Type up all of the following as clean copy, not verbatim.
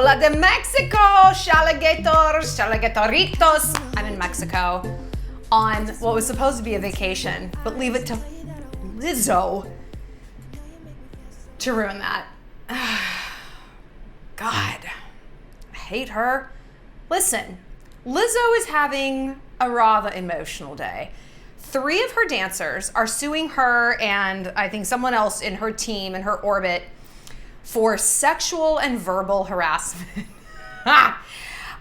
Hola de Mexico, shalagators, shalaгаtoritos. I'm in Mexico on what was supposed to be a vacation, but leave it to Lizzo to ruin that. God, I hate her. Listen, Lizzo is having a rather emotional day. 3 of her dancers are suing her and I think someone else in her team, in her orbit, for sexual and verbal harassment.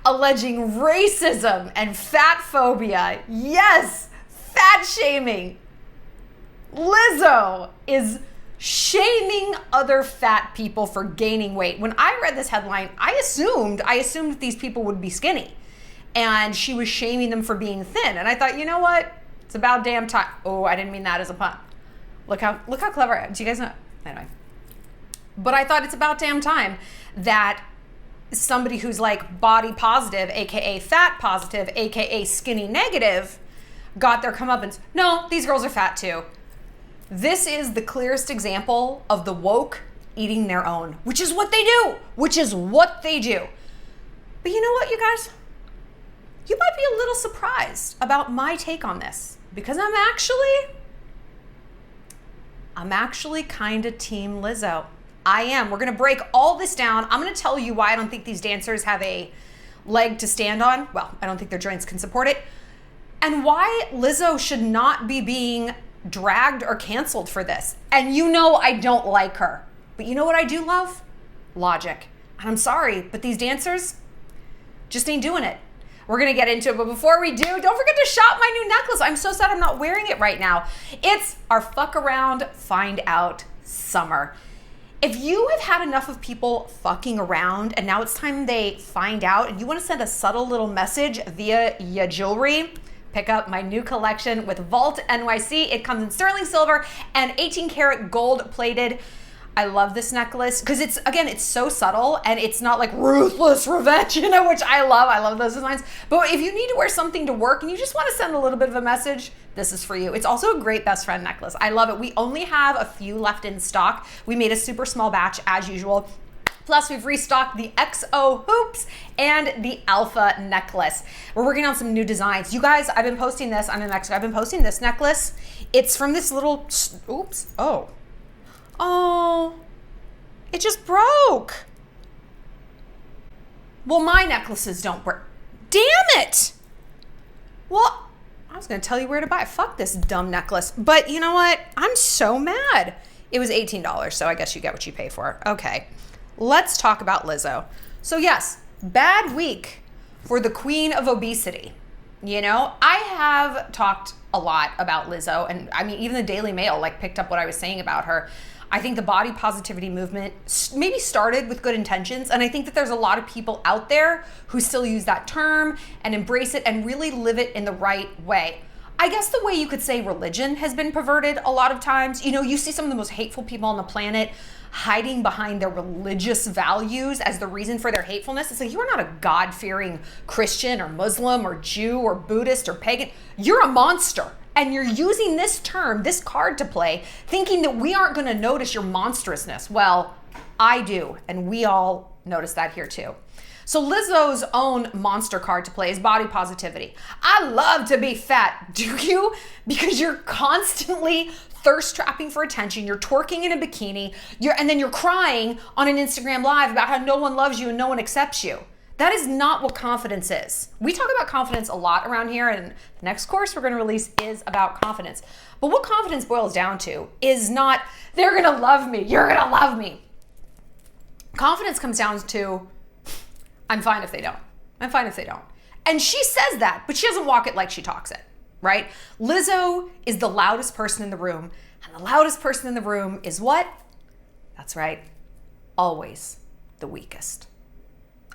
Alleging racism and fat phobia. Yes, fat shaming. Lizzo is shaming other fat people for gaining weight. When I read this headline, I assumed that these people would be skinny. And she was shaming them for being thin. And I thought, you know what? It's about damn time. Oh, I didn't mean that as a pun. Look how clever I am. Do you guys know? Anyway. But I thought it's about damn time that somebody who's like body positive, AKA fat positive, AKA skinny negative, got their comeuppance. No, these girls are fat too. This is the clearest example of the woke eating their own, which is what they do. But you know what, you guys? You might be a little surprised about my take on this because I'm actually kind of team Lizzo. I am. We're going to break all this down. I'm going to tell you why I don't think these dancers have a leg to stand on. Well, I don't think their joints can support it. And why Lizzo should not be being dragged or canceled for this. And you know I don't like her. But you know what I do love? Logic. And I'm sorry, but these dancers just ain't doing it. We're going to get into it, but before we do, don't forget to shop my new necklace. I'm so sad I'm not wearing it right now. It's our fuck around, find out summer. If you have had enough of people fucking around and now it's time they find out and you want to send a subtle little message via your jewelry, pick up my new collection with Vault NYC. It comes in sterling silver and 18 karat gold plated. I love this necklace because it's so subtle and it's not like ruthless revenge, which I love. I love those designs. But if you need to wear something to work and you just want to send a little bit of a message, this is for you. It's also a great best friend necklace. I love it. We only have a few left in stock. We made a super small batch as usual. Plus, we've restocked the XO hoops and the Alpha necklace. We're working on some new designs. You guys, I've been posting this. I'm in Mexico. I've been posting this necklace. It's from this little, Oh, it just broke. Well, my necklaces don't break. Damn it. Well, I was going to tell you where to buy. Fuck this dumb necklace. But you know what? I'm so mad. It was $18, so I guess you get what you pay for. Okay, let's talk about Lizzo. So yes, bad week for the queen of obesity. I have talked a lot about Lizzo, and I mean, even the Daily Mail picked up what I was saying about her. I think the body positivity movement maybe started with good intentions, and I think that there's a lot of people out there who still use that term and embrace it and really live it in the right way. I guess the way you could say religion has been perverted a lot of times. You see some of the most hateful people on the planet hiding behind their religious values as the reason for their hatefulness. It's like, you are not a God-fearing Christian or Muslim or Jew or Buddhist or pagan. You're a monster. And you're using this term, this card to play, thinking that we aren't going to notice your monstrousness. Well, I do, and we all notice that here too. So Lizzo's own monster card to play is body positivity. I love to be fat. Do you? Because you're constantly thirst trapping for attention. You're twerking in a bikini, and then you're crying on an Instagram Live about how no one loves you and no one accepts you. That is not what confidence is. We talk about confidence a lot around here, and the next course we're going to release is about confidence. But what confidence boils down to is not, they're going to love me, you're going to love me. Confidence comes down to, I'm fine if they don't. I'm fine if they don't. And she says that, but she doesn't walk it like she talks it, right? Lizzo is the loudest person in the room, and the loudest person in the room is what? That's right, always the weakest.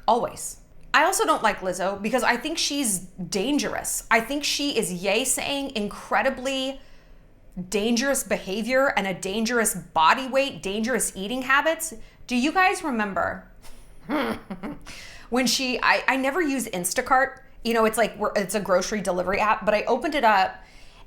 Always. I also don't like Lizzo because I think she's dangerous. I think she is saying incredibly dangerous behavior and a dangerous body weight, dangerous eating habits. Do you guys remember when I never use Instacart. It's a grocery delivery app, but I opened it up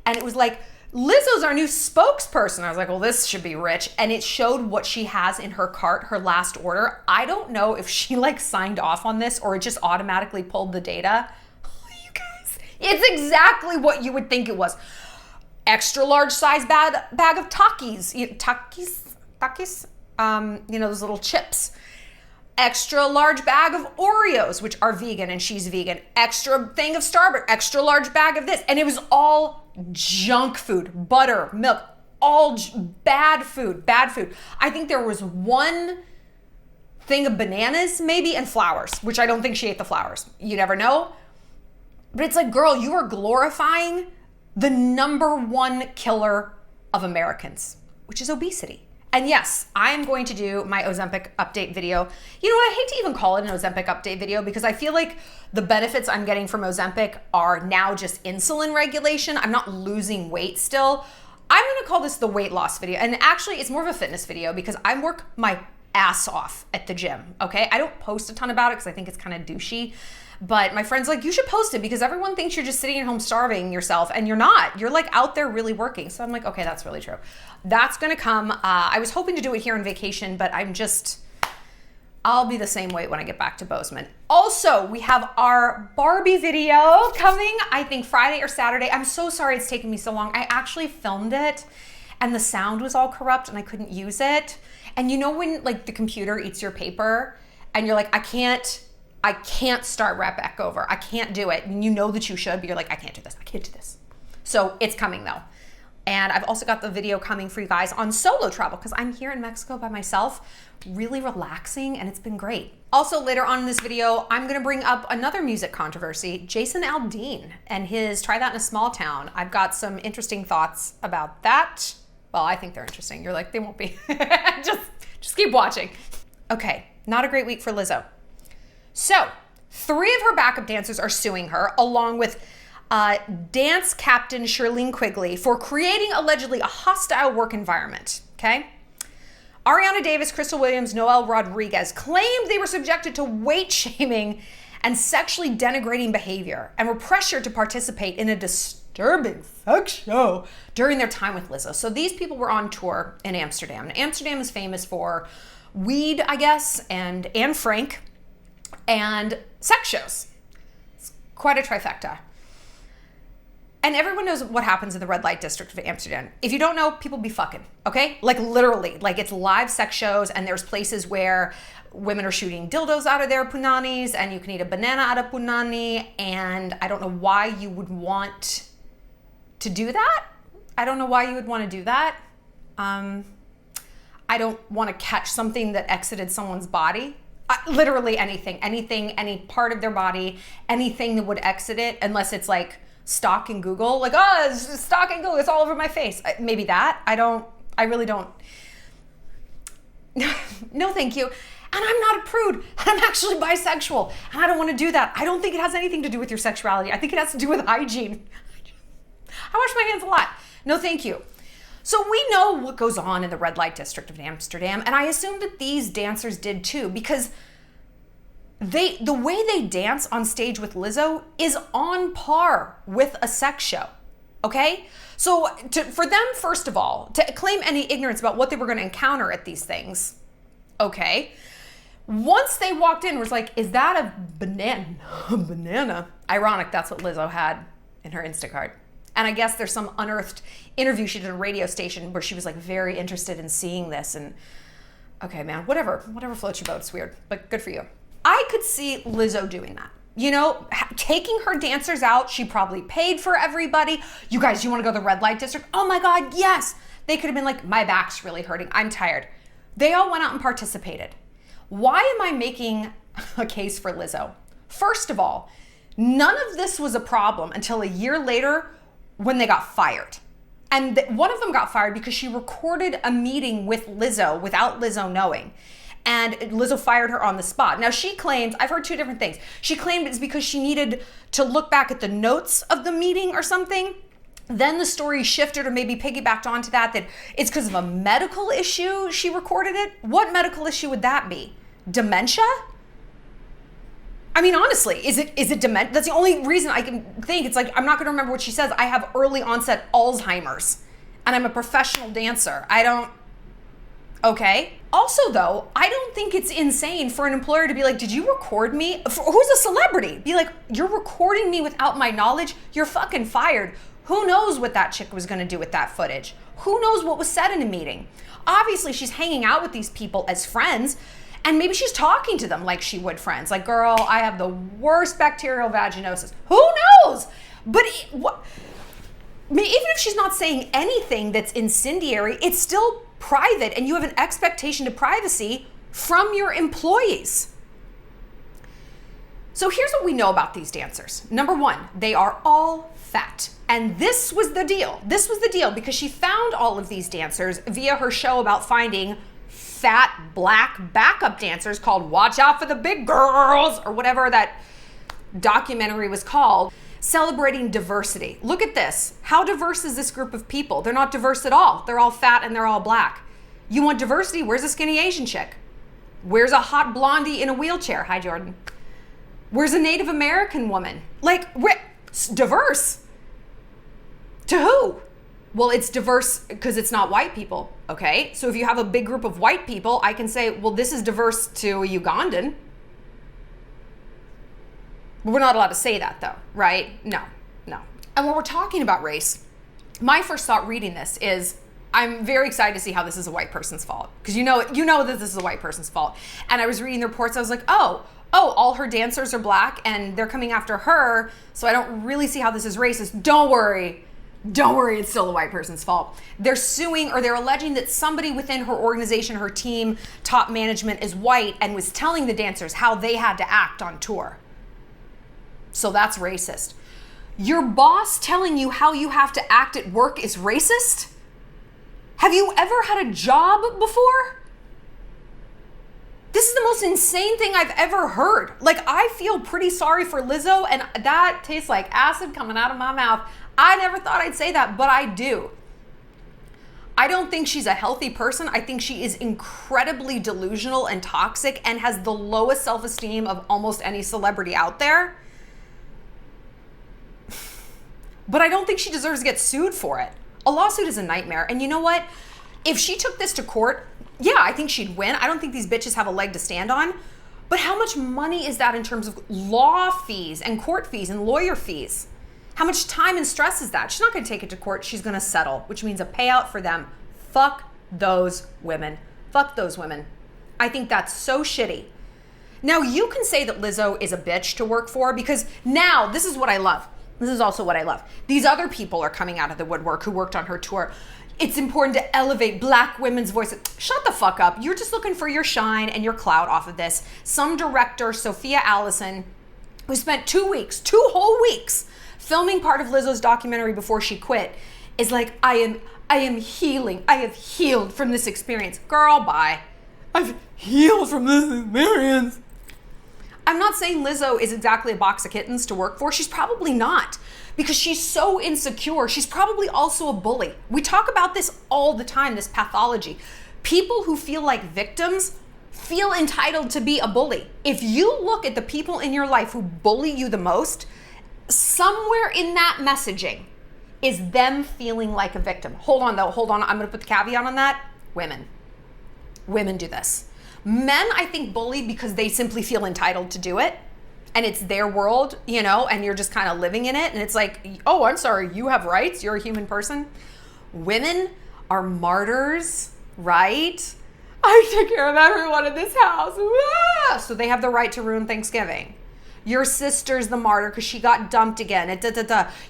and it was like, Lizzo's our new spokesperson. I was like, well, this should be rich. And it showed what she has in her cart, her last order. I don't know if she like signed off on this or it just automatically pulled the data. You guys, it's exactly what you would think it was. Extra large size bag of Takis. Takis? Those little chips. Extra large bag of Oreos, which are vegan and she's vegan. Extra thing of Starburst. Extra large bag of this. And it was all junk food, butter, milk, all bad food. I think there was one thing of bananas maybe and flowers, which I don't think she ate the flowers. You never know. But it's like, girl, you are glorifying the number one killer of Americans, which is obesity. And yes, I am going to do my Ozempic update video. You know what? I hate to even call it an Ozempic update video because I feel like the benefits I'm getting from Ozempic are now just insulin regulation. I'm not losing weight still. I'm going to call this the weight loss video. And actually, it's more of a fitness video because I work my ass off at the gym, okay? I don't post a ton about it because I think it's kind of douchey. But my friend's like, you should post it because everyone thinks you're just sitting at home starving yourself and you're not. You're like out there really working. So I'm like, okay, that's really true. That's gonna come. I was hoping to do it here on vacation, but I'll be the same weight when I get back to Bozeman. Also, we have our Barbie video coming, I think Friday or Saturday. I'm so sorry it's taken me so long. I actually filmed it and the sound was all corrupt and I couldn't use it. And you know when like the computer eats your paper and you're like, I can't start right back over. I can't do it. And you know that you should, but you're like, I can't do this. So it's coming though. And I've also got the video coming for you guys on solo travel because I'm here in Mexico by myself, really relaxing, and it's been great. Also later on in this video, I'm gonna bring up another music controversy, Jason Aldean and his Try That in a Small Town. I've got some interesting thoughts about that. Well, I think they're interesting. You're like, they won't be. just keep watching. Okay, not a great week for Lizzo. So 3 of her backup dancers are suing her, along with dance captain Shirlene Quigley for creating allegedly a hostile work environment, okay? Ariana Davis, Crystal Williams, Noel Rodriguez claimed they were subjected to weight shaming and sexually denigrating behavior and were pressured to participate in a disturbing sex show during their time with Lizzo. So these people were on tour in Amsterdam. And Amsterdam is famous for weed, I guess, and Anne Frank, and sex shows. It's quite a trifecta. And everyone knows what happens in the red light district of Amsterdam. If you don't know, people be fucking, okay? Like literally, like it's live sex shows and there's places where women are shooting dildos out of their punanis and you can eat a banana out of punani. And I don't know why you would want to do that. I don't know why you would want to do that. I don't want to catch something that exited someone's body. Literally anything, any part of their body, anything that would exit it, unless it's like stock in Google, like, oh, it's stock in Google, it's all over my face. Maybe that. I really don't. No, thank you. And I'm not a prude, and I'm actually bisexual, and I don't want to do that. I don't think it has anything to do with your sexuality. I think it has to do with hygiene. I wash my hands a lot. No, thank you. So we know what goes on in the red light district of Amsterdam, and I assume that these dancers did too, because the way they dance on stage with Lizzo is on par with a sex show, okay? So for them, first of all, to claim any ignorance about what they were going to encounter at these things, okay? Once they walked in, it was like, is that a banana? Banana. Ironic, that's what Lizzo had in her Instacart. And I guess there's some unearthed interview she did on a radio station where she was like very interested in seeing this. And okay, man, whatever floats your boat. It's weird, but good for you. I could see Lizzo doing that. You know, taking her dancers out. She probably paid for everybody. You guys, you want to go to the red light district? Oh my God, yes. They could have been like, my back's really hurting. I'm tired. They all went out and participated. Why am I making a case for Lizzo? First of all, none of this was a problem until a year later when they got fired. And one of them got fired because she recorded a meeting with Lizzo without Lizzo knowing. And Lizzo fired her on the spot. Now she claims, I've heard 2 different things. She claimed it's because she needed to look back at the notes of the meeting or something. Then the story shifted or maybe piggybacked onto that it's because of a medical issue she recorded it. What medical issue would that be? Dementia? I mean, honestly, is it dementia? That's the only reason I can think. It's like, I'm not gonna remember what she says. I have early onset Alzheimer's. and I'm a professional dancer. Okay. Also, though, I don't think it's insane for an employer to be like, did you record me? Who's a celebrity? Be like, you're recording me without my knowledge? You're fucking fired. Who knows what that chick was going to do with that footage? Who knows what was said in a meeting? Obviously, she's hanging out with these people as friends, and maybe she's talking to them like she would friends. Like, girl, I have the worst bacterial vaginosis. Who knows? But even if she's not saying anything that's incendiary, it's still private, and you have an expectation to privacy from your employees. So here's what we know about these dancers. Number one, they are all fat. And this was the deal. This was the deal because she found all of these dancers via her show about finding fat black backup dancers called Watch Out for the Big Girls, or whatever that documentary was called, celebrating diversity. Look at this. How diverse is this group of people? They're not diverse at all. They're all fat and they're all black. You want diversity? Where's a skinny Asian chick? Where's a hot blondie in a wheelchair? Hi, Jordan. Where's a Native American woman? Like, diverse. To who? Well, it's diverse because it's not white people, okay? So if you have a big group of white people, I can say, well, this is diverse to a Ugandan. We're not allowed to say that though, right? No. And when we're talking about race, my first thought reading this is, I'm very excited to see how this is a white person's fault. Because you know that this is a white person's fault. And I was reading the reports, I was like, oh, all her dancers are black and they're coming after her, so I don't really see how this is racist. Don't worry, it's still a white person's fault. They're suing, or they're alleging that somebody within her organization, her team, top management is white and was telling the dancers how they had to act on tour. So that's racist. Your boss telling you how you have to act at work is racist? Have you ever had a job before? This is the most insane thing I've ever heard. Like, I feel pretty sorry for Lizzo, and that tastes like acid coming out of my mouth. I never thought I'd say that, but I do. I don't think she's a healthy person. I think she is incredibly delusional and toxic and has the lowest self-esteem of almost any celebrity out there. But I don't think she deserves to get sued for it. A lawsuit is a nightmare. And you know what? If she took this to court, yeah, I think she'd win. I don't think these bitches have a leg to stand on. But how much money is that in terms of law fees and court fees and lawyer fees? How much time and stress is that? She's not going to take it to court. She's going to settle, which means a payout for them. Fuck those women. Fuck those women. I think that's so shitty. Now, you can say that Lizzo is a bitch to work for, because now, this is what I love. This is also what I love. These other people are coming out of the woodwork who worked on her tour. It's important to elevate black women's voices. Shut the fuck up. You're just looking for your shine and your clout off of this. Some director, Sophia Allison, who spent 2 whole weeks, filming part of Lizzo's documentary before she quit, is like, I am healing. I have healed from this experience. Girl, bye. I've healed from this experience. I'm not saying Lizzo is exactly a box of kittens to work for. She's probably not, because she's so insecure. She's probably also a bully. We talk about this all the time, this pathology. People who feel like victims feel entitled to be a bully. If you look at the people in your life who bully you the most, somewhere in that messaging is them feeling like a victim. Hold on. I'm going to put the caveat on that. Women do this. Men, I think, bully because they simply feel entitled to do it, and it's their world, and you're just kind of living in it, and it's like, oh, I'm sorry, you have rights, you're a human person. Women are martyrs, right? I take care of everyone in this house. So they have the right to ruin Thanksgiving. Your sister's the martyr because she got dumped again.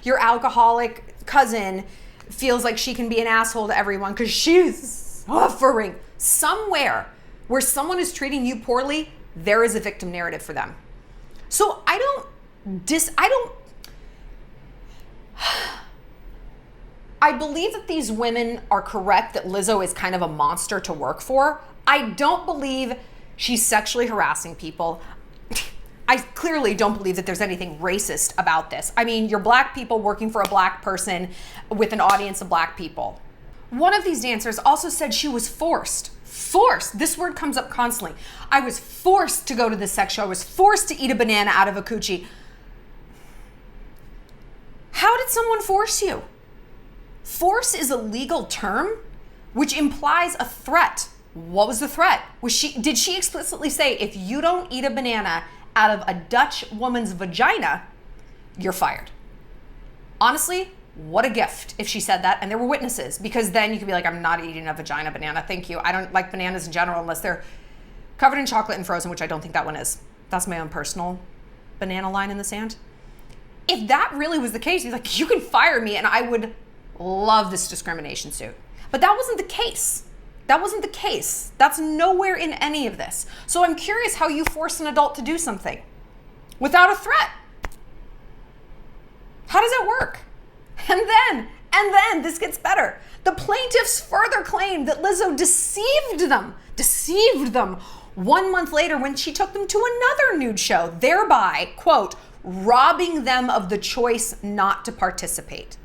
Your alcoholic cousin feels like she can be an asshole to everyone because she's suffering. Somewhere where someone is treating you poorly, there is a victim narrative for them. So I believe that these women are correct that Lizzo is kind of a monster to work for. I don't believe she's sexually harassing people. I clearly don't believe that there's anything racist about this. I mean, you're black people working for a black person with an audience of black people. One of these dancers also said she was forced. This word comes up constantly. I was forced to go to this sex show. I was forced to eat a banana out of a coochie. How did someone force you? Force is a legal term which implies a threat. What was the threat? Did she explicitly say, if you don't eat a banana out of a Dutch woman's vagina, you're fired? Honestly, what a gift if she said that and there were witnesses, because then you could be like, I'm not eating a vagina banana, thank you. I don't like bananas in general unless they're covered in chocolate and frozen, which I don't think that one is. That's my own personal banana line in the sand. If that really was the case, he's like, you can fire me and I would love this discrimination suit. But that wasn't the case. That wasn't the case. That's nowhere in any of this. So I'm curious how you force an adult to do something without a threat. How does it work? And then this gets better. The plaintiffs further claimed that Lizzo deceived them 1 month later when she took them to another nude show, thereby, quote, robbing them of the choice not to participate.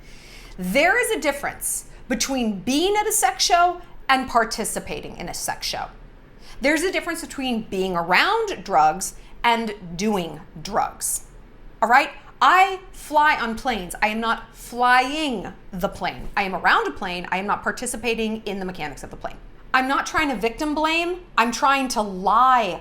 There is a difference between being at a sex show and participating in a sex show. There's a difference between being around drugs and doing drugs. All right? I fly on planes. I am not flying the plane. I am around a plane. I am not participating in the mechanics of the plane. I'm not trying to victim blame. I'm trying to liar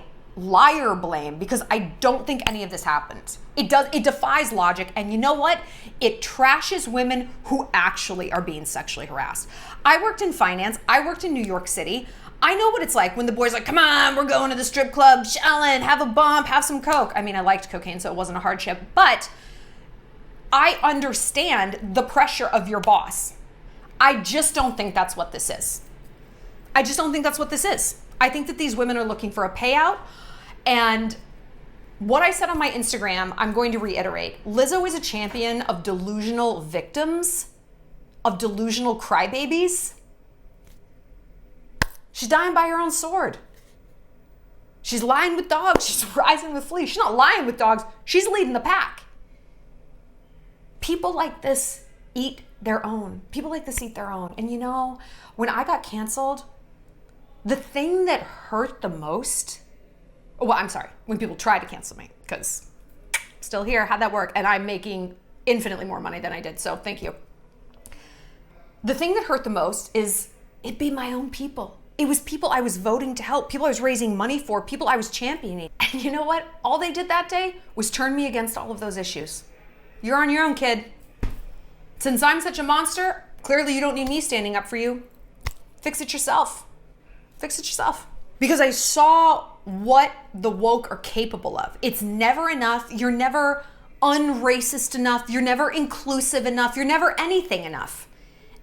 blame, because I don't think any of this happened. It defies logic, and you know what? It trashes women who actually are being sexually harassed. I worked in finance. I worked in New York City. I know what it's like when the boys are like, come on, we're going to the strip club, Shallon, have a bump, have some coke. I mean, I liked cocaine, so it wasn't a hardship, but I understand the pressure of your boss. I just don't think that's what this is. I just don't think that's what this is. I think that these women are looking for a payout. And what I said on my Instagram, I'm going to reiterate. Lizzo is a champion of delusional victims, of delusional crybabies. She's dying by her own sword. She's lying with dogs. She's rising with fleas. She's not lying with dogs. She's leading the pack. People like this eat their own. People like this eat their own. And you know, when I got canceled, the thing that hurt the most, well, I'm sorry, when people try to cancel me, because I'm still here, how'd that work? And I'm making infinitely more money than I did, so thank you. The thing that hurt the most is it'd be my own people. It was people I was voting to help, people I was raising money for, people I was championing. And you know what? All they did that day was turn me against all of those issues. You're on your own, kid. Since I'm such a monster, clearly you don't need me standing up for you. Fix it yourself. Fix it yourself. Because I saw what the woke are capable of. It's never enough. You're never unracist enough. You're never inclusive enough. You're never anything enough.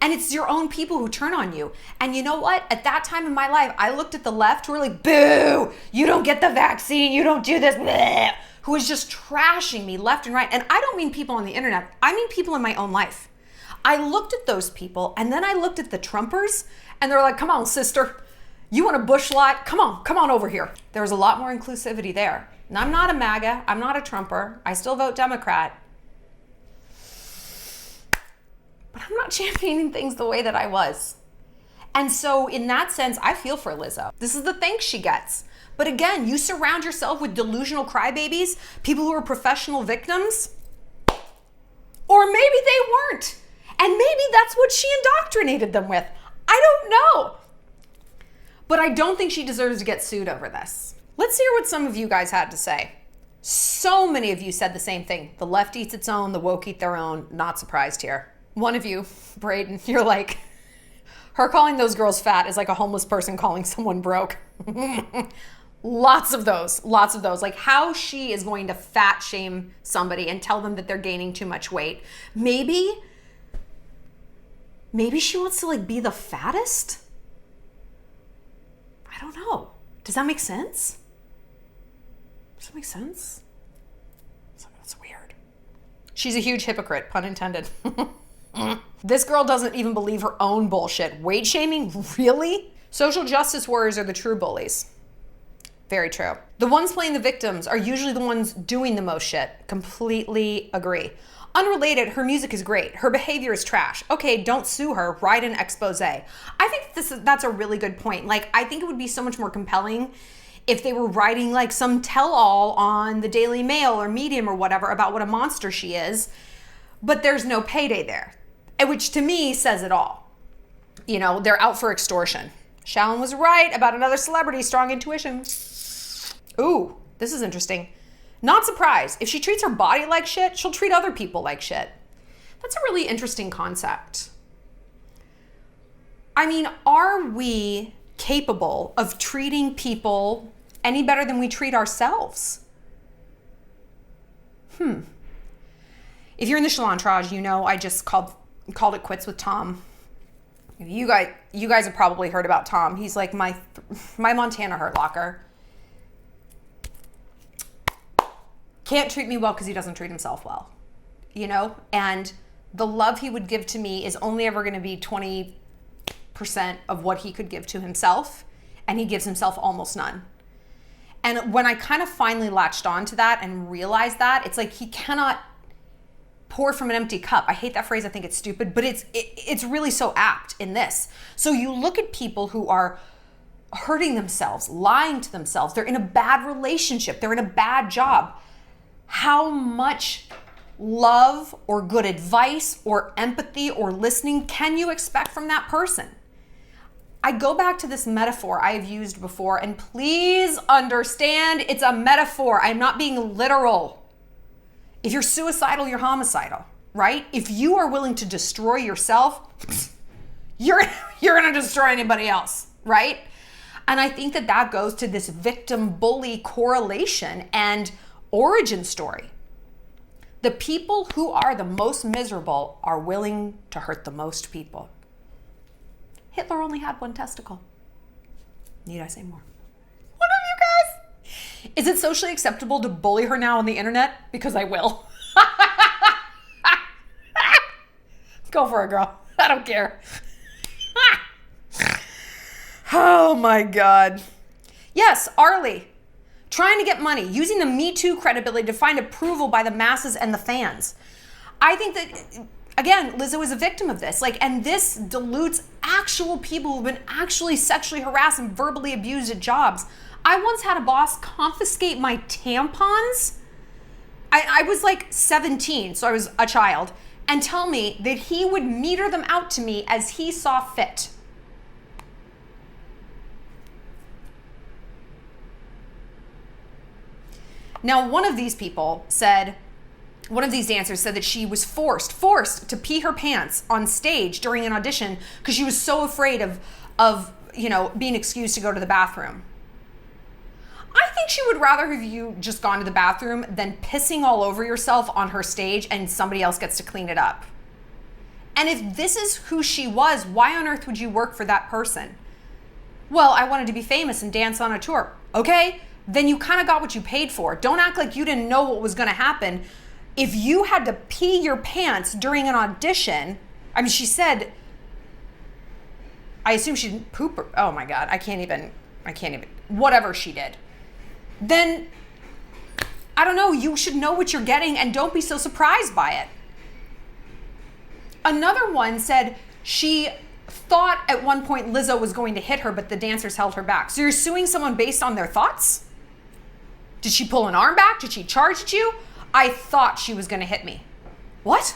And it's your own people who turn on you. And you know what? At that time in my life, I looked at the left who were like, boo, you don't get the vaccine. You don't do this. Bleh, who was just trashing me left and right. And I don't mean people on the internet. I mean people in my own life. I looked at those people and then I looked at the Trumpers and they're like, come on, sister. You want a bush lot? Come on over here. There was a lot more inclusivity there. And I'm not a MAGA. I'm not a Trumper. I still vote Democrat. But I'm not championing things the way that I was. And so in that sense, I feel for Lizzo. This is the thanks she gets. But again, you surround yourself with delusional crybabies, people who are professional victims, or maybe they weren't. And maybe that's what she indoctrinated them with. I don't know. But I don't think she deserves to get sued over this. Let's hear what some of you guys had to say. So many of you said the same thing. The left eats its own, the woke eat their own. Not surprised here. One of you, Braden, you're like, her calling those girls fat is like a homeless person calling someone broke. Lots of those. Like how she is going to fat shame somebody and tell them that they're gaining too much weight. Maybe she wants to like be the fattest? I don't know. Does that make sense? Does that make sense? That's weird. She's a huge hypocrite, pun intended. This girl doesn't even believe her own bullshit. Weight shaming? Really? Social justice warriors are the true bullies. Very true. The ones playing the victims are usually the ones doing the most shit. Completely agree. Unrelated, her music is great. Her behavior is trash. Okay, don't sue her. Write an expose. I think that's a really good point. Like, I think it would be so much more compelling if they were writing like some tell-all on the Daily Mail or Medium or whatever about what a monster she is, but there's no payday there. And which to me says it all. You know, they're out for extortion. Shallon was right about another celebrity, strong intuition. Ooh, this is interesting. Not surprised. If she treats her body like shit, she'll treat other people like shit. That's a really interesting concept. I mean, are we capable of treating people any better than we treat ourselves? If you're in the Shallontrage, you know I just called it quits with Tom. You guys have probably heard about Tom. He's like my Montana Hurt Locker. Can't treat me well because he doesn't treat himself well, you know? And the love he would give to me is only ever going to be 20% of what he could give to himself, and he gives himself almost none. And when I kind of finally latched on to that and realized that, it's like he cannot pour from an empty cup. I hate that phrase. I think it's stupid, but it's really so apt in this. So you look at people who are hurting themselves, lying to themselves. They're in a bad relationship. They're in a bad job. How much love or good advice or empathy or listening can you expect from that person? I go back to this metaphor I have used before, and please understand it's a metaphor. I'm not being literal. If you're suicidal, you're homicidal, right? If you are willing to destroy yourself, you're going to destroy anybody else, right? And I think that goes to this victim-bully correlation and origin story. The people who are the most miserable are willing to hurt the most people. Hitler only had one testicle. Need I say more? What of you guys? Is it socially acceptable to bully her now on the internet? Because I will. Go for it, girl. I don't care. Oh my God. Yes, Arlie. Trying to get money, using the Me Too credibility to find approval by the masses and the fans. I think that, again, Lizzo is a victim of this. And this dilutes actual people who've been actually sexually harassed and verbally abused at jobs. I once had a boss confiscate my tampons. I was like 17, so I was a child, and tell me that he would meter them out to me as he saw fit. Now, one of these dancers said that she was forced to pee her pants on stage during an audition because she was so afraid of being excused to go to the bathroom. I think she would rather have you just gone to the bathroom than pissing all over yourself on her stage and somebody else gets to clean it up. And if this is who she was, why on earth would you work for that person? Well, I wanted to be famous and dance on a tour. Okay, then you kind of got what you paid for. Don't act like you didn't know what was going to happen. If you had to pee your pants during an audition, I mean, she said, I assume she didn't poop her, oh my God, I can't even, whatever she did. Then, I don't know, you should know what you're getting and don't be so surprised by it. Another one said she thought at one point Lizzo was going to hit her, but the dancers held her back. So you're suing someone based on their thoughts? Did she pull an arm back? Did she charge at you? I thought she was going to hit me. What?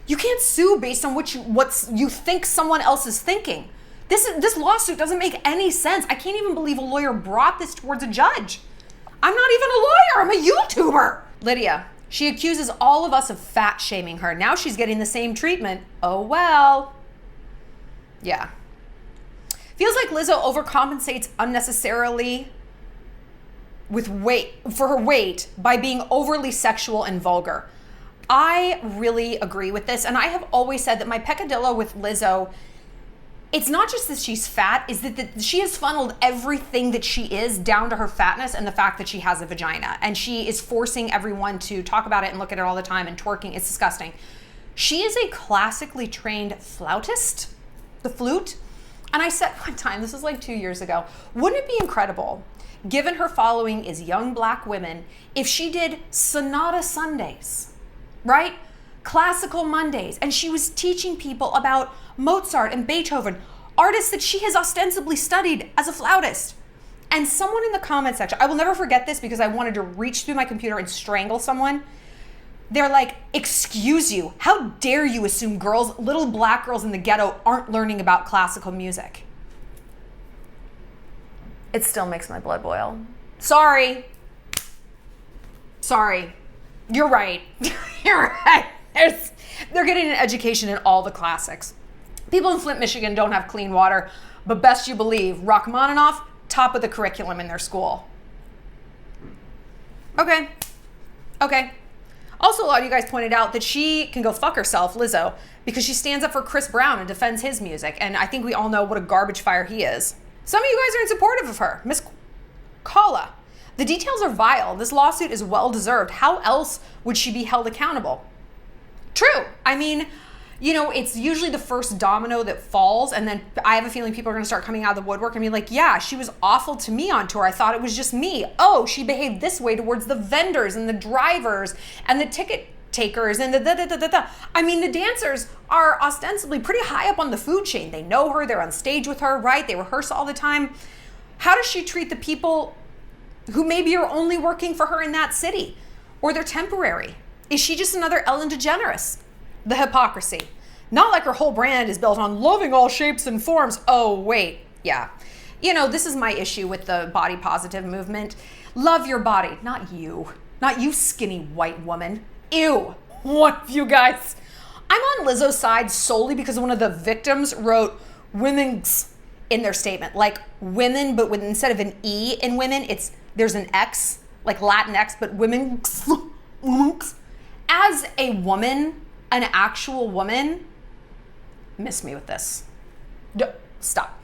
You can't sue based on what you think someone else is thinking. This lawsuit doesn't make any sense. I can't even believe a lawyer brought this towards a judge. I'm not even a lawyer. I'm a YouTuber. Lydia, she accuses all of us of fat shaming her. Now she's getting the same treatment. Oh, well. Yeah. Feels like Lizzo overcompensates unnecessarily for her weight by being overly sexual and vulgar. I really agree with this, and I have always said that my peccadillo with Lizzo, it's not just that she's fat, is that she has funneled everything that she is down to her fatness and the fact that she has a vagina, and she is forcing everyone to talk about it and look at it all the time and twerking. It's disgusting. She is a classically trained flautist, the flute. And I said one time, this was like 2 years ago, wouldn't it be incredible, given her following is young Black women, if she did Sonata Sundays, right? Classical Mondays. And she was teaching people about Mozart and Beethoven, artists that she has ostensibly studied as a flautist. And someone in the comment section, I will never forget this because I wanted to reach through my computer and strangle someone. They're like, excuse you, how dare you assume girls, little black girls in the ghetto aren't learning about classical music? It still makes my blood boil. Sorry. You're right. You're right. They're getting an education in all the classics. People in Flint, Michigan don't have clean water, but best you believe, Rachmaninoff, top of the curriculum in their school. Okay. Also, a lot of you guys pointed out that she can go fuck herself, Lizzo, because she stands up for Chris Brown and defends his music. And I think we all know what a garbage fire he is. Some of you guys are in supportive of her. Miss Kala. The details are vile. This lawsuit is well-deserved. How else would she be held accountable? True. I mean, you know, it's usually the first domino that falls, and then I have a feeling people are going to start coming out of the woodwork and be like, yeah, she was awful to me on tour. I thought it was just me. Oh, she behaved this way towards the vendors and the drivers and the ticket takers and the da-da-da-da-da. I mean, the dancers are ostensibly pretty high up on the food chain. They know her. They're on stage with her, right? They rehearse all the time. How does she treat the people who maybe are only working for her in that city, or they're temporary? Is she just another Ellen DeGeneres? The hypocrisy. Not like her whole brand is built on loving all shapes and forms. Oh, wait, yeah. You know, this is my issue with the body positive movement. Love your body, not you. Not you skinny white woman. Ew, one of you guys. I'm on Lizzo's side solely because one of the victims wrote women's in their statement. Like women, but with, instead of an E in women, there's an X, like Latin X, but women. As a woman, an actual woman, miss me with this. Stop.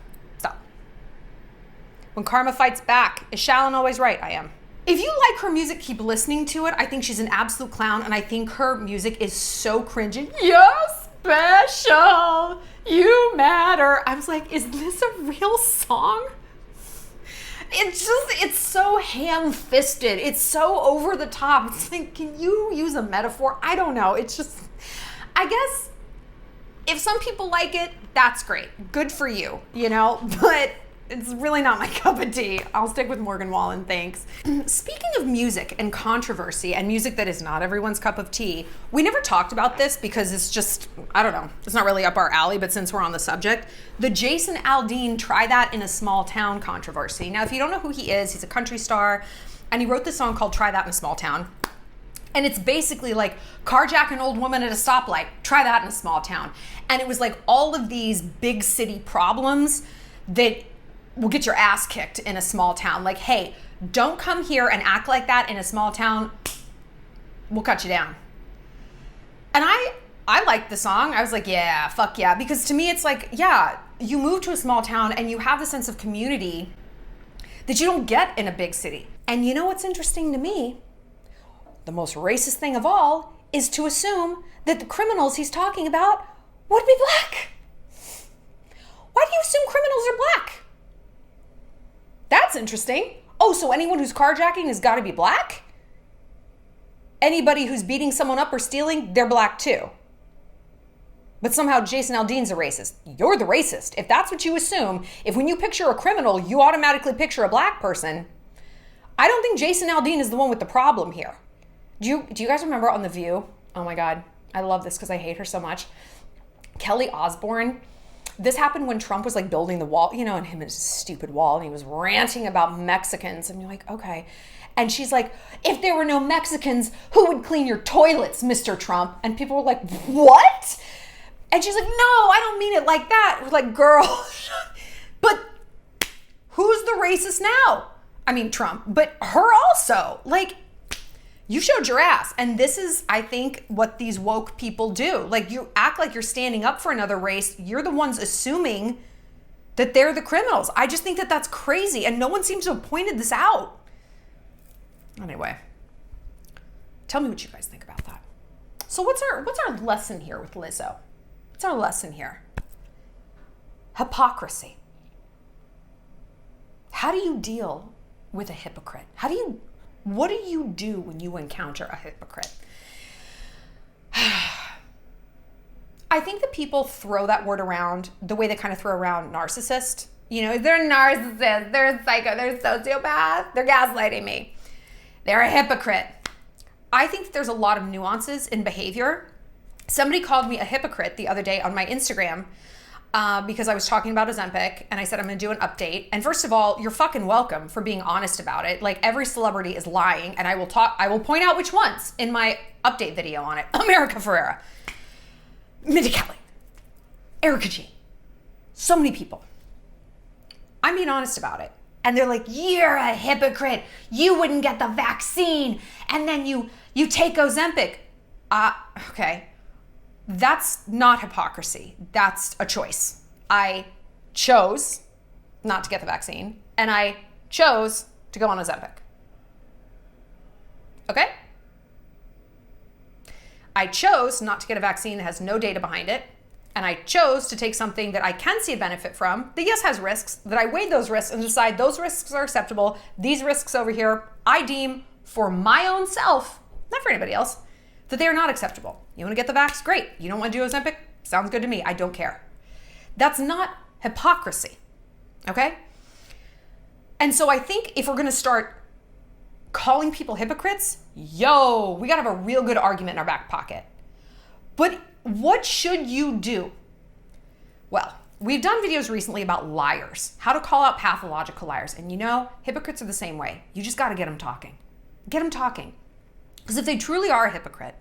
When karma fights back, is Shallon always right? I am. If you like her music, keep listening to it. I think she's an absolute clown, and I think her music is so cringy. You're special. You matter. I was like, is this a real song? It's so ham-fisted. It's so over the top. It's like, can you use a metaphor? I don't know. It's just, I guess if some people like it, that's great. Good for you, you know? But it's really not my cup of tea. I'll stick with Morgan Wallen, thanks. Speaking of music and controversy and music that is not everyone's cup of tea, we never talked about this because it's just, I don't know, it's not really up our alley, but since we're on the subject, the Jason Aldean Try That in a Small Town controversy. Now, if you don't know who he is, he's a country star, and he wrote this song called Try That in a Small Town. And it's basically like carjack an old woman at a stoplight, try that in a small town. And it was like all of these big city problems that will get your ass kicked in a small town. Like, hey, don't come here and act like that in a small town. We'll cut you down. And I liked the song. I was like, yeah, fuck yeah. Because to me, it's like, yeah, you move to a small town and you have the sense of community that you don't get in a big city. And you know what's interesting to me? The most racist thing of all is to assume that the criminals he's talking about would be black. Why do you assume criminals are black? That's interesting. Oh, so anyone who's carjacking has got to be black? Anybody who's beating someone up or stealing, they're black too. But somehow Jason Aldean's a racist. You're the racist. If that's what you assume, if when you picture a criminal, you automatically picture a black person, I don't think Jason Aldean is the one with the problem here. Do you guys remember on The View? Oh my God, I love this because I hate her so much. Kelly Osbourne. This happened when Trump was like building the wall, you know, and him and his stupid wall, and he was ranting about Mexicans. And you're like, okay. And she's like, if there were no Mexicans, who would clean your toilets, Mr. Trump? And people were like, what? And she's like, no, I don't mean it like that. We're like, girl, but who's the racist now? I mean, Trump, but her also. Like, you showed your ass. And this is, I think, what these woke people do. Like, you act like you're standing up for another race. You're the ones assuming that they're the criminals. I just think that that's crazy. And no one seems to have pointed this out. Anyway, tell me what you guys think about that. So what's our lesson here with Lizzo? What's our lesson here? Hypocrisy. How do you deal with a hypocrite? What do you do when you encounter a hypocrite? I think that people throw that word around the way they kind of throw around narcissist. You know, they're narcissists, they're psycho, they're sociopath, they're gaslighting me. They're a hypocrite. I think that there's a lot of nuances in behavior. Somebody called me a hypocrite the other day on my Instagram because I was talking about Ozempic, and I said I'm going to do an update. And first of all, you're fucking welcome for being honest about it. Like, every celebrity is lying, and I will point out which ones in my update video on it. America Ferrera, Mindy Kelly, Erica G, so many people. I'm being honest about it. And they're like, you're a hypocrite. You wouldn't get the vaccine, and then you take Ozempic. Okay. That's not hypocrisy. That's a choice. I chose not to get the vaccine, and I chose to go on Ozempic. Okay? I chose not to get a vaccine that has no data behind it, and I chose to take something that I can see a benefit from, that yes has risks, that I weighed those risks and decide those risks are acceptable. These risks over here, I deem for my own self, not for anybody else, that they are not acceptable. You want to get the vax? Great. You don't want to do Ozempic? Sounds good to me. I don't care. That's not hypocrisy, okay? And so I think if we're going to start calling people hypocrites, we got to have a real good argument in our back pocket. But what should you do? Well, we've done videos recently about liars, how to call out pathological liars. And hypocrites are the same way. You just got to get them talking. Get them talking. Because if they truly are a hypocrite,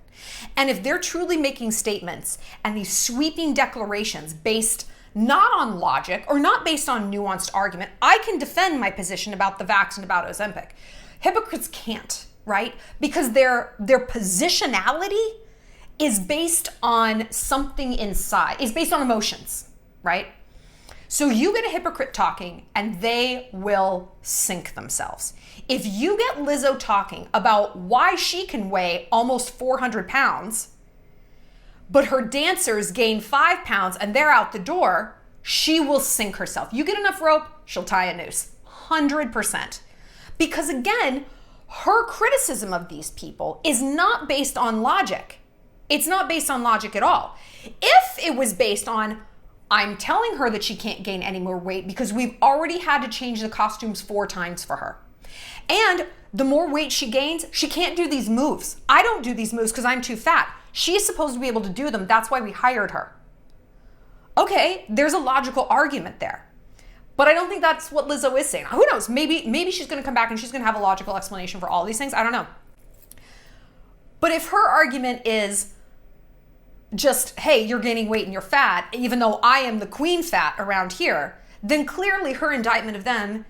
and if they're truly making statements and these sweeping declarations based not on logic or not based on nuanced argument, I can defend my position about the vax and about Ozempic. Hypocrites can't, right? Because their positionality is based on something inside, is based on emotions, right? So you get a hypocrite talking and they will sink themselves. If you get Lizzo talking about why she can weigh almost 400 pounds, but her dancers gain 5 pounds and they're out the door, she will sink herself. You get enough rope, she'll tie a noose, 100%. Because again, her criticism of these people is not based on logic. It's not based on logic at all. If it was based on, I'm telling her that she can't gain any more weight because we've already had to change the costumes 4 times for her. And the more weight she gains, she can't do these moves. I don't do these moves because I'm too fat. She's supposed to be able to do them. That's why we hired her. Okay, there's a logical argument there. But I don't think that's what Lizzo is saying. Who knows? Maybe she's going to come back and she's going to have a logical explanation for all these things. I don't know. But if her argument is just, hey, you're gaining weight and you're fat, even though I am the queen fat around here, then clearly her indictment of them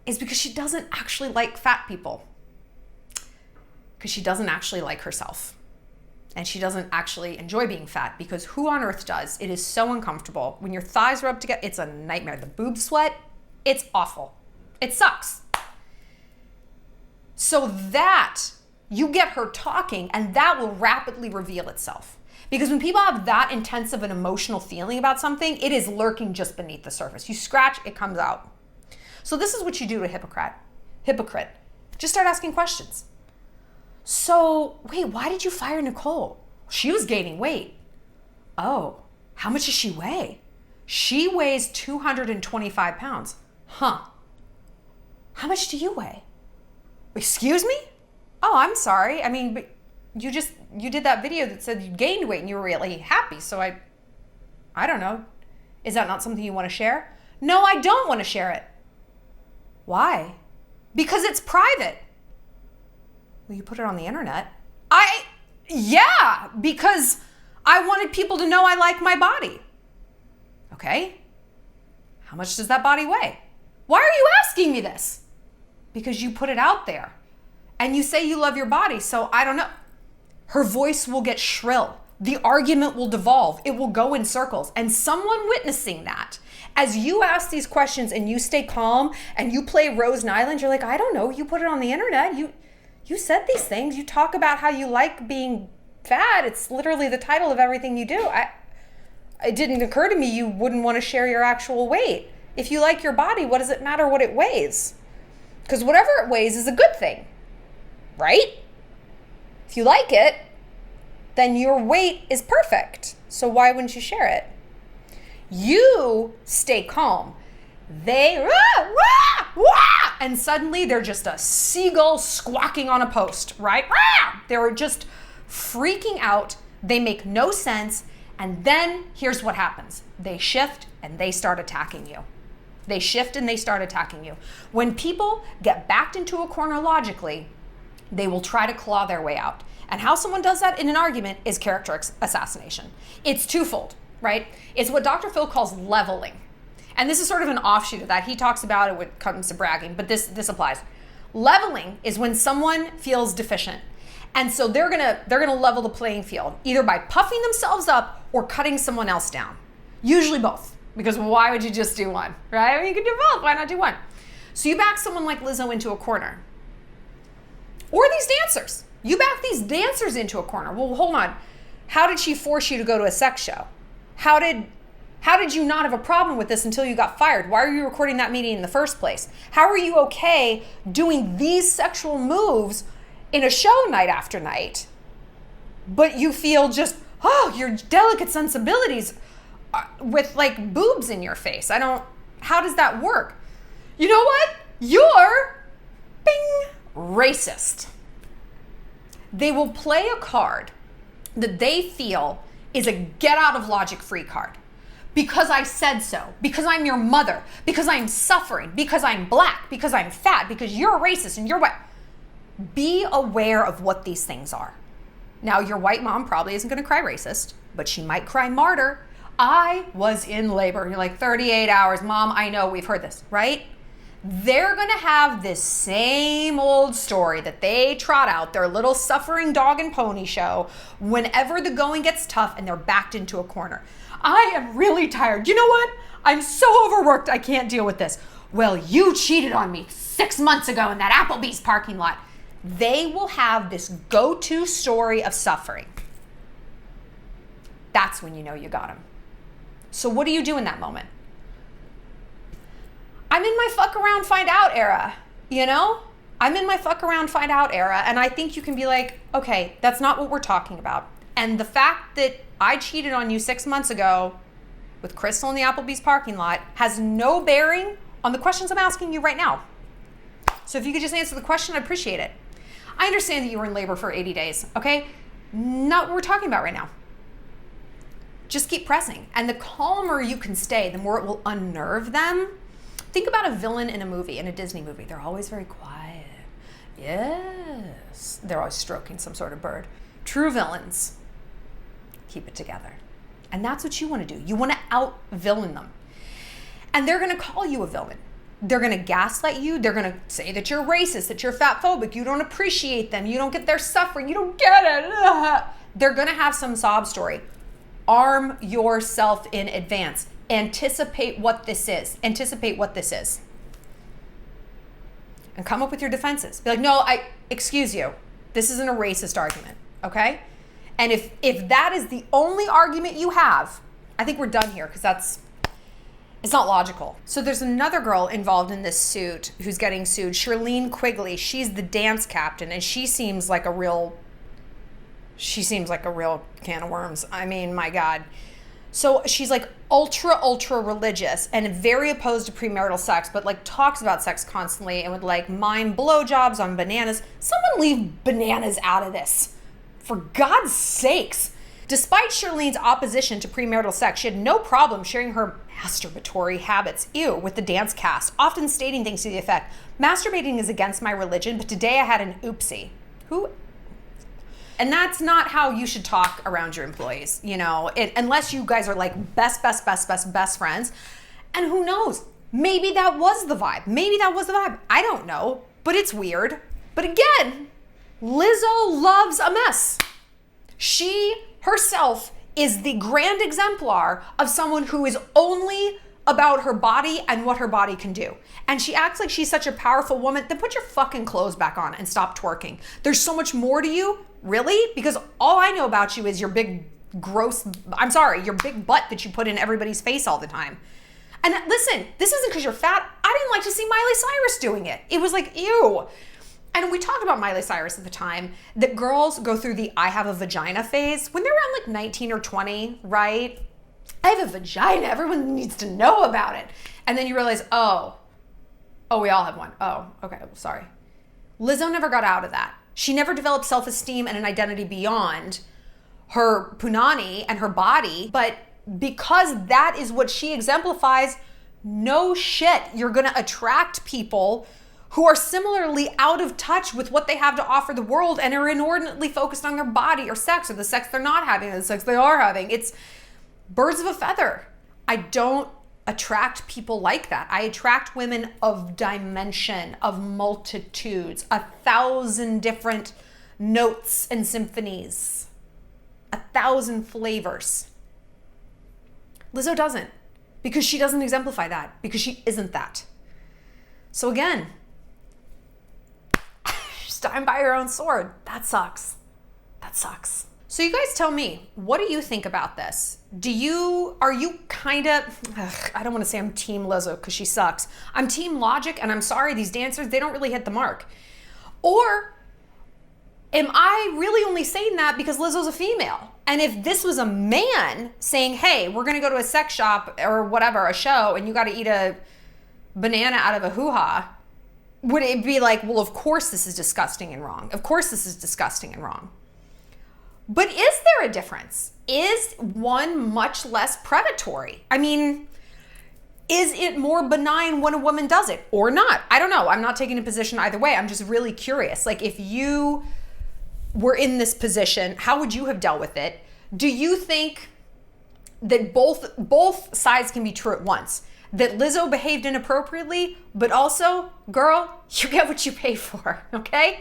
is because she doesn't actually like fat people. Because she doesn't actually like herself. And she doesn't actually enjoy being fat, because who on earth does? It is so uncomfortable. When your thighs rub together, it's a nightmare. The boob sweat, it's awful. It sucks. So that, you get her talking and that will rapidly reveal itself. Because when people have that intense of an emotional feeling about something, it is lurking just beneath the surface. You scratch, it comes out. So this is what you do to a hypocrite. Just start asking questions. So, wait, why did you fire Nicole? She was gaining weight. Oh, how much does she weigh? She weighs 225 pounds. Huh. How much do you weigh? Excuse me? Oh, I'm sorry. I mean, but you did that video that said you gained weight and you were really happy. So I don't know. Is that not something you want to share? No, I don't want to share it. Why? Because it's private. Well, you put it on the internet. Yeah, because I wanted people to know I like my body. Okay. How much does that body weigh? Why are you asking me this? Because you put it out there and you say you love your body. So I don't know. Her voice will get shrill. The argument will devolve. It will go in circles. And someone witnessing that, as you ask these questions and you stay calm and you play Rose Nyland, you're like, I don't know. You put it on the internet. You said these things. You talk about how you like being fat. It's literally the title of everything you do. It didn't occur to me you wouldn't want to share your actual weight. If you like your body, what does it matter what it weighs? Because whatever it weighs is a good thing, right? If you like it, then your weight is perfect. So why wouldn't you share it? You stay calm. They, and suddenly they're just a seagull squawking on a post, right? They're just freaking out. They make no sense. And then here's what happens. They shift and they start attacking you. They shift and they start attacking you. When people get backed into a corner logically, they will try to claw their way out. And how someone does that in an argument is character assassination. It's twofold, right? It's what Dr. Phil calls leveling. And this is sort of an offshoot of that. He talks about it when it comes to bragging, but this applies. Leveling is when someone feels deficient. And so they're gonna level the playing field, either by puffing themselves up or cutting someone else down. Usually both, because why would you just do one, right? I mean, you could do both, why not do one? So you back someone like Lizzo into a corner. Or these dancers. You back these dancers into a corner. Well, hold on. How did she force you to go to a sex show? How did you not have a problem with this until you got fired? Why are you recording that meeting in the first place? How are you okay doing these sexual moves in a show night after night, but you feel just, your delicate sensibilities with like boobs in your face? How does that work? You know what? You're racist. They will play a card that they feel is a get out of logic free card. Because I said so, because I'm your mother, because I'm suffering, because I'm black, because I'm fat, because you're a racist and you're white. Be aware of what these things are. Now, your white mom probably isn't going to cry racist, but she might cry martyr. I was in labor. You're like, 38 hours. Mom, I know, we've heard this, right? They're going to have this same old story that they trot out, their little suffering dog and pony show, whenever the going gets tough and they're backed into a corner. I am really tired. You know what? I'm so overworked, I can't deal with this. Well, you cheated on me 6 months ago in that Applebee's parking lot. They will have this go-to story of suffering. That's when you know you got them. So what do you do in that moment? I'm in my fuck around, find out era, you know? I'm in my fuck around, find out era, and I think you can be like, okay, that's not what we're talking about. And the fact that I cheated on you 6 months ago with Crystal in the Applebee's parking lot has no bearing on the questions I'm asking you right now. So if you could just answer the question, I'd appreciate it. I understand that you were in labor for 80 days, okay? Not what we're talking about right now. Just keep pressing. And the calmer you can stay, the more it will unnerve them. Think about a villain in a movie, in a Disney movie. They're always very quiet. Yes. They're always stroking some sort of bird. True villains keep it together. And that's what you want to do. You want to out-villain them. And they're going to call you a villain. They're going to gaslight you. They're going to say that you're racist, that you're fatphobic, you don't appreciate them, you don't get their suffering, you don't get it. They're going to have some sob story. Arm yourself in advance. Anticipate what this is. Anticipate what this is. And come up with your defenses. Be like, no, excuse you. This isn't a racist argument, okay? And if that is the only argument you have, I think we're done here because it's not logical. So there's another girl involved in this suit who's getting sued, Shirlene Quigley. She's the dance captain, and she seems like a real can of worms. I mean, my God. So she's like ultra religious and very opposed to premarital sex, but like talks about sex constantly and would like mime blowjobs on bananas. Someone leave bananas out of this. For God's sakes. Despite Shirlene's opposition to premarital sex, she had no problem sharing her masturbatory habits, with the dance cast, often stating things to the effect, masturbating is against my religion, but today I had an oopsie. And that's not how you should talk around your employees, unless you guys are like best friends. And who knows? Maybe that was the vibe. I don't know, but it's weird. But again, Lizzo loves a mess. She herself is the grand exemplar of someone who is only about her body and what her body can do. And she acts like she's such a powerful woman. Then put your fucking clothes back on and stop twerking. There's so much more to you. Really? Because all I know about you is your big your big butt that you put in everybody's face all the time. And listen, this isn't because you're fat. I didn't like to see Miley Cyrus doing it. It was like, ew. And we talked about Miley Cyrus at the time, that girls go through the I have a vagina phase when they're around like 19 or 20, right? I have a vagina. Everyone needs to know about it. And then you realize, oh, Oh, we all have one. Oh, okay, sorry. Lizzo never got out of that. She never developed self-esteem and an identity beyond her punani and her body, but because that is what she exemplifies, no shit, you're gonna attract people who are similarly out of touch with what they have to offer the world and are inordinately focused on their body or the sex they're not having or the sex they are having. It's birds of a feather. I don't attract people like that. I attract women of dimension, of multitudes, 1,000 different notes and symphonies, 1,000 flavors. Lizzo doesn't, because she doesn't exemplify that, because she isn't that. So again, she's dying by her own sword. That sucks. That sucks. So you guys tell me, what do you think about this? Are you kind of, I don't want to say I'm team Lizzo because she sucks. I'm team Logic, and I'm sorry, these dancers, they don't really hit the mark. Or am I really only saying that because Lizzo's a female? And if this was a man saying, hey, we're going to go to a sex shop or whatever, a show, and you got to eat a banana out of a hoo-ha, would it be like, well, of course this is disgusting and wrong. Of course this is disgusting and wrong. But is there a difference? Is one much less predatory? I mean, is it more benign when a woman does it or not? I don't know. I'm not taking a position either way. I'm just really curious. Like, if you were in this position, how would you have dealt with it? Do you think that both sides can be true at once? That Lizzo behaved inappropriately, but also, girl, you get what you pay for, okay?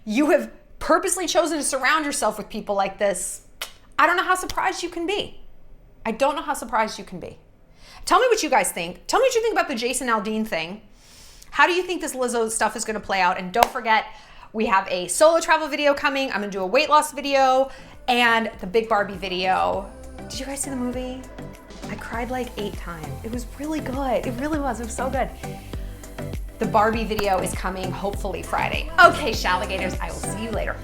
You have purposely chosen to surround yourself with people like this. I don't know how surprised you can be. I don't know how surprised you can be. Tell me what you guys think. Tell me what you think about the Jason Aldean thing. How do you think this Lizzo stuff is going to play out? And don't forget, we have a solo travel video coming. I'm going to do a weight loss video and the Big Barbie video. Did you guys see the movie? I cried like 8 times. It was really good. It really was. It was so good. The Barbie video is coming hopefully Friday. Okay, Shalligators, I will see you later.